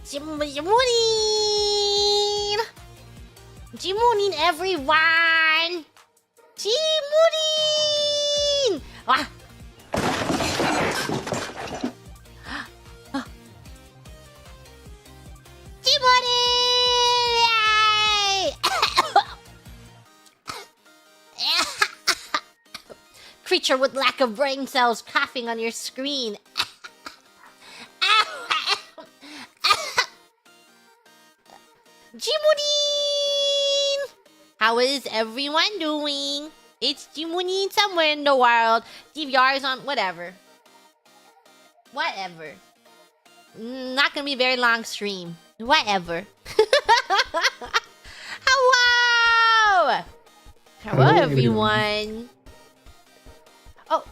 Gigi Murin! Gigi Murin, everyone! Gigi Murin! Ah! Gigi Murin! Yay! Creature with lack of brain cells coughing on your screen. Gigi Murin! How is everyone doing? It's Gigi Murin somewhere in the world. DVR's on whatever. Whatever. Not gonna be a very long stream. Whatever. Hello! Hello, everyone. Oh,